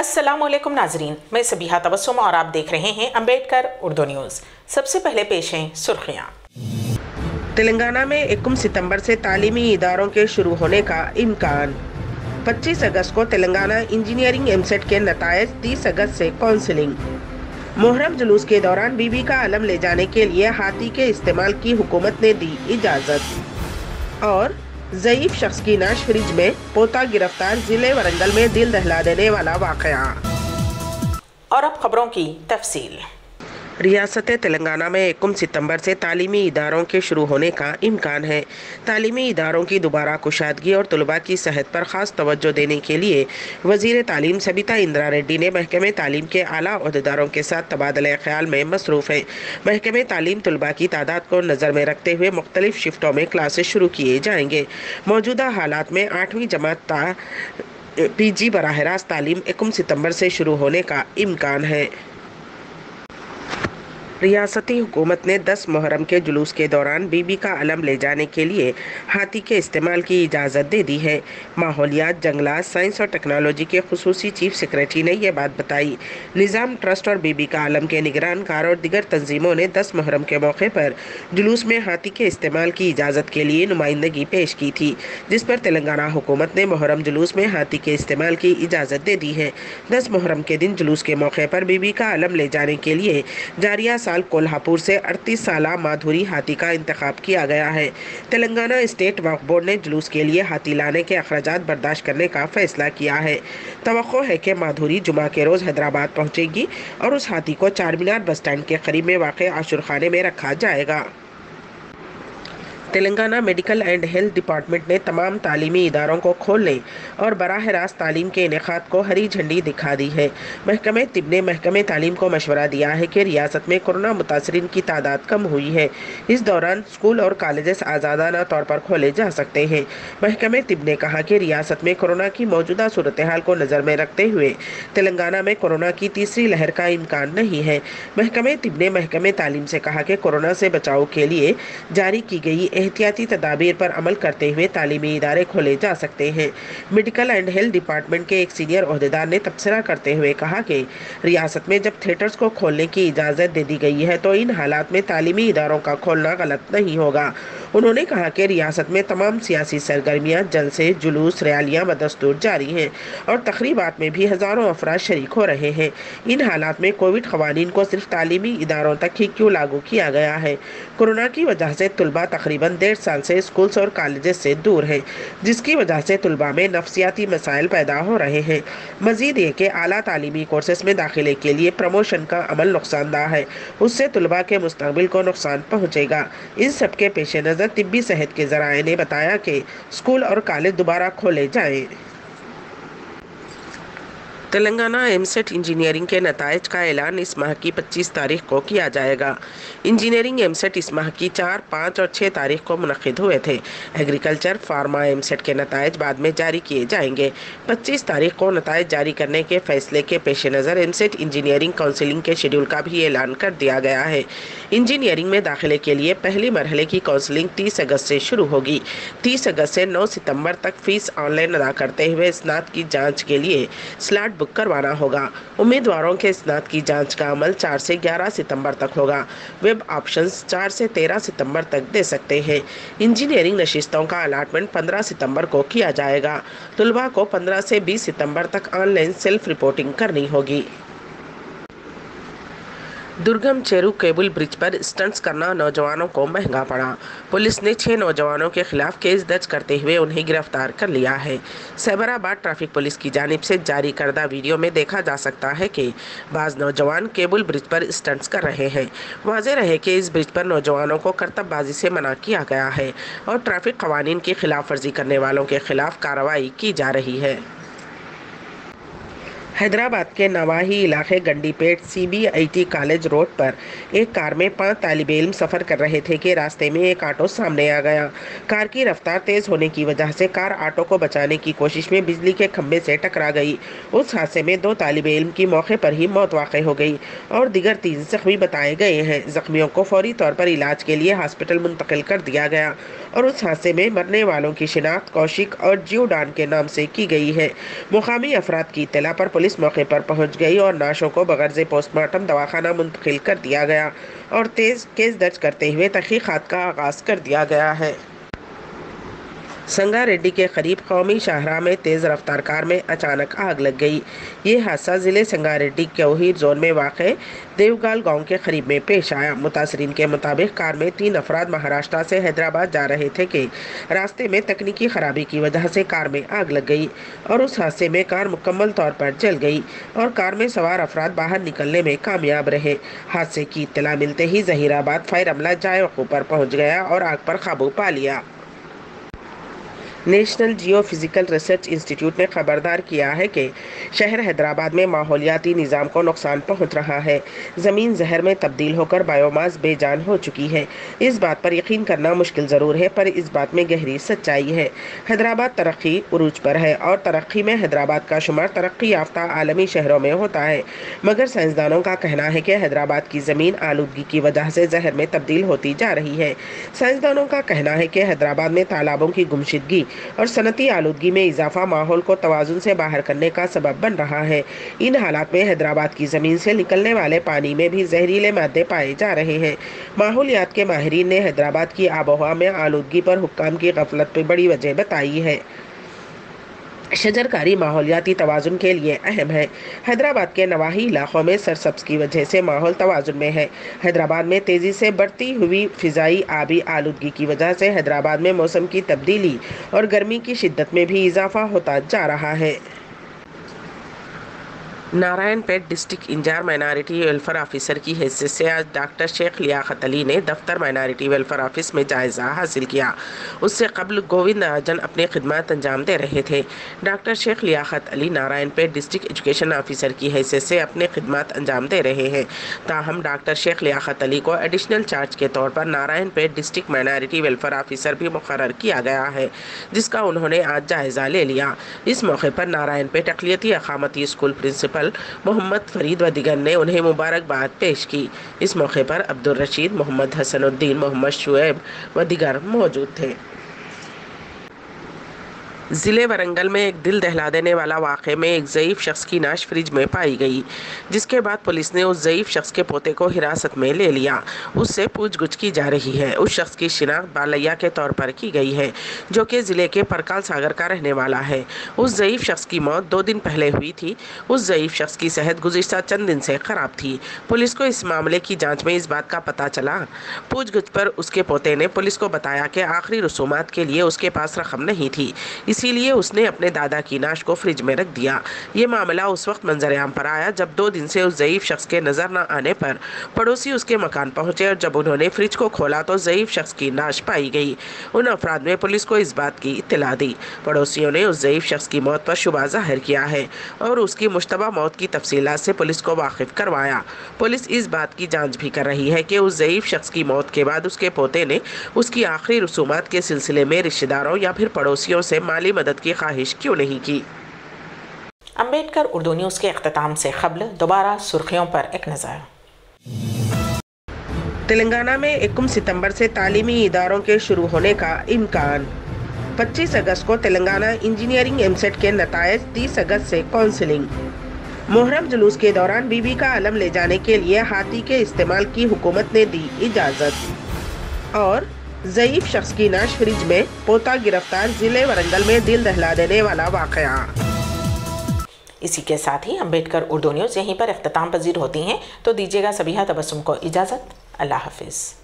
अस्सलाम वालेकुम नाजरीन, मैं सबीहा तबस्सुम और आप देख रहे हैं अम्बेडकर उर्दू न्यूज़। सबसे पहले पेश हैं सुर्खियाँ। तेलंगाना में 21 सितंबर से तालीमी इदारों के शुरू होने का इम्कान। 25 अगस्त को तेलंगाना इंजीनियरिंग एमसेट के नतायज, 30 अगस्त से काउंसलिंग। मुहर्रम जुलूस के दौरान बीबी का अलम ले जाने के लिए हाथी के इस्तेमाल की हुकूमत ने दी इजाज़त। और ज़ईफ शख्स की नाश फ्रिज में, पोता गिरफ्तार, जिले वरंगल में दिल दहला देने वाला वाक़या। और अब खबरों की तफसील। रियासत तेलंगाना में 21 सितंबर से तालीमी इदारों के शुरू होने का इम्कान है। तालीमी इदारों की दोबारा कुशादगी और तलबा की सेहत पर ख़ास तवज्जो देने के लिए वज़ीर तालीम सबिता इंदिरा रेड्डी ने महकमे तालीम के आला अहदेदारों के साथ तबादला ख्याल में मसरूफ़ है। महकमे तालीम तलबा की तादाद को नज़र में रखते हुए मुख्तलिफ शिफ्टों में क्लासेस शुरू किए जाएंगे। मौजूदा हालात में 8वीं जमात PG बराह रास्त तालीम 21 सितंबर से शुरू होने का इम्कान है। रियासती हुकूमत ने 10 मुहर्रम के जुलूस के दौरान बीबी का अलम ले जाने के लिए हाथी के इस्तेमाल की इजाज़त दे दी है। माहौलियात, जंगलात, साइंस और टेक्नोलॉजी के खुसूसी चीफ सेक्रेटरी ने यह बात बताई। निज़ाम ट्रस्ट और बीबी का अलम के निगरानकार और दिगर तंजीमों ने 10 मुहर्रम के मौके पर जुलूस में हाथी के इस्तेमाल की इजाज़त के लिए नुमाइंदगी पेश की थी, जिस पर तेलंगाना हुकूमत ने मुहर्रम जुलूस में हाथी के इस्तेमाल की इजाज़त दे दी है। 10 मुहर्रम के दिन जुलूस के मौके पर बीबी का अलम ले जाने के लिए जारिया साल कोल्हापुर से 38 साला माधुरी हाथी का इंतखाब किया गया है। तेलंगाना स्टेट वक्फ बोर्ड ने जुलूस के लिए हाथी लाने के अखराजात बर्दाश्त करने का फैसला किया है। तवक्को है कि माधुरी जुमा के रोज़ हैदराबाद पहुंचेगी और उस हाथी को चार मीनार बस स्टैंड के करीब में वाक़ आशुर खाने में रखा जाएगा। Telangana medical and health department ने तमाम तालीमी इदारों को खोलने और बराह रास्त तालीम के इनेकाद को हरी झंडी दिखा दी है। महकमे तिब ने महकमे तालीम को मशवरा दिया है कि रियासत में कोरोना मुतासरीन की तादाद कम हुई है। इस दौरान स्कूल और कॉलेजेस आज़ादाना तौर पर खोले जा सकते हैं। महकमे तिब ने कहा कि रियासत में कोरोना की मौजूदा सूरत हाल को नज़र में रखते हुए तेलंगाना में कोरोना की तीसरी लहर का इम्कान नहीं है। महकमे तिब ने महकमे तालीम से कहा कि कोरोना से बचाव के लिए जारी की गई एहतियाती तदाबीर पर अमल करते हुए तालीमी इदारे खोले जा सकते हैं। मेडिकल एंड हेल्थ डिपार्टमेंट के एक सीनियर ओहदेदार ने तबसरा करते हुए कहा कि रियासत में जब थिएटर्स को खोलने की इजाज़त दे दी गई है तो इन हालात में तालीमी इदारों का खोलना गलत नहीं होगा। उन्होंने कहा कि रियासत में तमाम सियासी सरगर्मियाँ, जलसे, जुलूस, रैलियाँ बदस्तूर जारी हैं और तकरीबात में भी हज़ारों अफराद शरीक हो रहे हैं। इन हालात में कोविड क़वानीन को सिर्फ तालीमी इदारों तक ही क्यों लागू किया गया है? कोरोना की वजह से तलबा तकरीबन 1.5 साल से स्कूल्स और कॉलेजेस से दूर हैं, जिसकी वजह से तलबा में नफसियाती मसाइल पैदा हो रहे हैं। मजीद ये कि आला तालीमी कोर्सेस में दाखिले के लिए प्रमोशन का अमल नुकसानदा है, उससे तलबा के मुस्तकबिल को नुकसान पहुँचेगा। इन सब के पेश नज़र तिब्बी सेहत के ज़राए ने बताया कि स्कूल और कॉलेज दोबारा खोले जाएँ। तेलंगाना एमसेट इंजीनियरिंग के नताइज का ऐलान इस माह की 25 तारीख को किया जाएगा। इंजीनियरिंग एमसेट इस माह की 4, 5 और 6 तारीख को मुनक़िद हुए थे। एग्रीकल्चर, फार्मा एमसेट के नताइज बाद में जारी किए जाएंगे। 25 तारीख को नताइज जारी करने के फैसले के पेश नज़र एमसेट इंजीनियरिंग काउंसिलिंग के शेड्यूल का भी ऐलान कर दिया गया है। इंजीनियरिंग में दाखिले के लिए पहले मरहले की काउंसिलिंग 30 अगस्त से शुरू होगी। 30 अगस्त से 9 सितंबर तक फ़ीस ऑनलाइन अदा करते हुए स्नात की जाँच के लिए स्लॉट बुक करवाना होगा। उम्मीदवारों के स्नात की जांच का अमल 4 से 11 सितंबर तक होगा। वेब ऑप्शंस 4 से 13 सितंबर तक दे सकते हैं। इंजीनियरिंग नशिस्तों का अलाटमेंट 15 सितंबर को किया जाएगा। तलबा को 15 से 20 सितंबर तक ऑनलाइन सेल्फ रिपोर्टिंग करनी होगी। दुर्गम चेरू केबल ब्रिज पर स्टंट्स करना नौजवानों को महंगा पड़ा। पुलिस ने 6 नौजवानों के खिलाफ केस दर्ज करते हुए उन्हें गिरफ्तार कर लिया है। सैबराबाद ट्रैफिक पुलिस की जानिब से जारी करदा वीडियो में देखा जा सकता है कि बाज़ नौजवान केबल ब्रिज पर स्टंट्स कर रहे हैं। वाज़ेह रहे कि इस ब्रिज पर नौजवानों को करतबबाजी से मना किया गया है और ट्रैफिक क़वानीन की खिलाफ वर्जी करने वालों के खिलाफ कार्रवाई की जा रही है। हैदराबाद के नवाही इलाके गंडीपेट CBIT कॉलेज रोड पर एक कार में 5 तालिब इल्म सफ़र कर रहे थे कि रास्ते में एक ऑटो सामने आ गया। कार की रफ्तार तेज़ होने की वजह से कार ऑटो को बचाने की कोशिश में बिजली के खंभे से टकरा गई। उस हादसे में 2 तालिब इल्म की मौके पर ही मौत वाक़ई हो गई और दिगर 3 ज़ख्मी बताए गए हैं। ज़ख्मियों को फौरी तौर पर इलाज के लिए हॉस्पिटल मुंतकिल कर दिया गया और उस हादसे में मरने वालों की शिनाख्त कौशिक और जियोडान के नाम से की गई है। मुकामी अफराद की इत्तला पर पुलिस पुलिस मौके पर पहुंच गई और नाशों को बगैर पोस्टमार्टम दवाखाना मुंतकिल कर दिया गया और तेज केस दर्ज करते हुए तहकीकात का आगाज कर दिया गया है। संगारेड्डी के करीब कौमी शाहराह में तेज़ रफ्तार कार में अचानक आग लग गई। ये हादसा ज़िले संगारेड्डी कोहीर जोन में वाक़े देवगाल गांव के करीब में पेश आया। मुतासरीन के मुताबिक कार में 3 अफराद महाराष्ट्र से हैदराबाद जा रहे थे कि रास्ते में तकनीकी खराबी की वजह से कार में आग लग गई और उस हादसे में कार मुकम्मल तौर पर जल गई और कार में सवार अफराद बाहर निकलने में कामयाब रहे। हादसे की इत्तला मिलते ही ज़हीराबाद फायर अमला जाए वक़ूफ़ पर पहुँच गया और आग पर काबू पा लिया। नेशनल जियो फिजिकल रिसर्च इंस्टीट्यूट ने खबरदार किया है कि शहर हैदराबाद में माहौलियाती निज़ाम को नुकसान पहुंच रहा है। ज़मीन जहर में तब्दील होकर बायोमास बेजान हो चुकी है। इस बात पर यकीन करना मुश्किल ज़रूर है, पर इस बात में गहरी सच्चाई है। हैदराबाद तरक्की उरूज पर है और तरक्की में हैदराबाद का शुमार तरक्की याफ्ता आलमी शहरों में होता है, मगर साइंसदानों का कहना है कि हैदराबाद की ज़मीन आलूदगी की वजह से जहर में तब्दील होती जा रही है। साइंसदानों का कहना है कि हैदराबाद में तालाबों की गुमशुदगी और सनती आलूदगी में इजाफा माहौल को तवाज़ुन से बाहर करने का सबब बन रहा है। इन हालात में हैदराबाद की ज़मीन से निकलने वाले पानी में भी जहरीले मादे पाए जा रहे हैं। माहौलियात के माहिरीन ने हैदराबाद की आबोहवा में आलूदगी पर हुक्काम की गफलत पर बड़ी वजह बताई है। शजरकारी माहौलियाती तवाज़ुन के लिए अहम है। हैदराबाद के नवाही इलाकों में सरसब्ज़ की वजह से माहौल तवाज़ुन में है। हैदराबाद में तेज़ी से बढ़ती हुई फ़िज़ाई आबी आलूदगी की वजह से हैदराबाद में मौसम की तब्दीली और गर्मी की शिद्दत में भी इजाफा होता जा रहा है। Narayanpet district in charge minority welfare officer की हैसियत से आज डॉक्टर शेख लियाकत अली ने दफ्तर माइनॉरिटी वेलफेयर ऑफिस में जायज़ा हासिल किया। उससे कबल गोविंद राजन अपनी खिदमत अंजाम दे रहे थे। Doctor Sheikh Liaquat Ali Narayanpet district education officer की हैसियत से अपनी खिदमत अंजाम दे रहे हैं। ताहम डॉक्टर शेख लियाकत अली को एडिशनल चार्ज के तौर पर Narayanpet district minority welfare officer भी मुकर्रर किया गया है, जिसका उन्होंने आज जायज़ा ले लिया। इस मौके पर नारायणपेट अक़लियती अक़ामती स्कूल प्रिंसिपल मोहम्मद फरीद व दिगर ने उन्हें मुबारकबाद पेश की। इस मौके पर अब्दुल रशीद, मोहम्मद हसनुद्दीन, मोहम्मद शुएब व दिगर मौजूद थे। ज़िले वरंगल में एक दिल दहला देने वाला वाक़े में एक ज़ईफ़ शख्स की नाश फ्रिज में पाई गई, जिसके बाद पुलिस ने उस ज़ईफ़ शख्स के पोते को हिरासत में ले लिया। उससे पूछगछ की जा रही है। उस शख्स की शिनाख्त बालैया के तौर पर की गई है, जो कि ज़िले के परकाल सागर का रहने वाला है। उस ज़ईफ़ शख्स की मौत 2 दिन पहले हुई थी। उस ज़ईफ़ शख्स की सेहत गुज़िश्ता चंद दिन से ख़राब थी। पुलिस को इस मामले की जाँच में इस बात का पता चला। पूछगछ पर उसके पोते ने पुलिस को बताया कि आखिरी रसूमात के लिए उसके पास रकम नहीं थी, इसीलिए उसने अपने दादा की नाश को फ्रिज में रख दिया। ये मामला उस वक्त मंजर-ए-आम पर आया जब 2 दिन से उस ज़ईफ़ शख्स के नज़र न आने पर पड़ोसी उसके मकान पहुंचे और जब उन्होंने फ्रिज को खोला तो ज़ईफ़ शख्स की नाश पाई गई। उन अफराद ने पुलिस को इस बात की इत्तला दी। पड़ोसियों ने उस ज़ईफ़ शख्स की मौत पर शुबा ज़ाहिर किया है और उसकी मुश्तबा मौत की तफसीलात से पुलिस को वाकिफ़ करवाया। पुलिस इस बात की जाँच भी कर रही है कि उस ज़ईफ़ शख्स की मौत के बाद उसके पोते ने उसकी आखिरी रसूमात के सिलसिले में रिश्तेदारों या फिर पड़ोसियों से माली मदद की ख्वाहिश क्यों नहीं की। अम्बेडकर उर्दू न्यूज़ के इख्तिताम से क़ब्ल दोबारा सुर्खियों पर एक नज़र। तेलंगाना में 1 सितंबर से तालीमी इदारों के शुरू होने का इम्कान। 25 अगस्त को तेलंगाना इंजीनियरिंग एमसेट के नतायज, 30 अगस्त से काउंसलिंग। मुहर्रम जुलूस के दौरान बीबी का अलम ले जाने के लिए हाथी के इस्तेमाल की हुकूमत ने दी इजाज़त। और ज़ईफ़ शख्स की नाश फ्रिज में, पोता गिरफ्तार। ज़िले वरंगल में दिल दहला देने वाला वाक़या। इसी के साथ ही अम्बेडकर उर्दू न्यूज़ यहीं पर इख्तिताम पजीर होती हैं, तो दीजिएगा सबीहा तबस्सुम को इजाज़त। अल्लाह हाफिज़।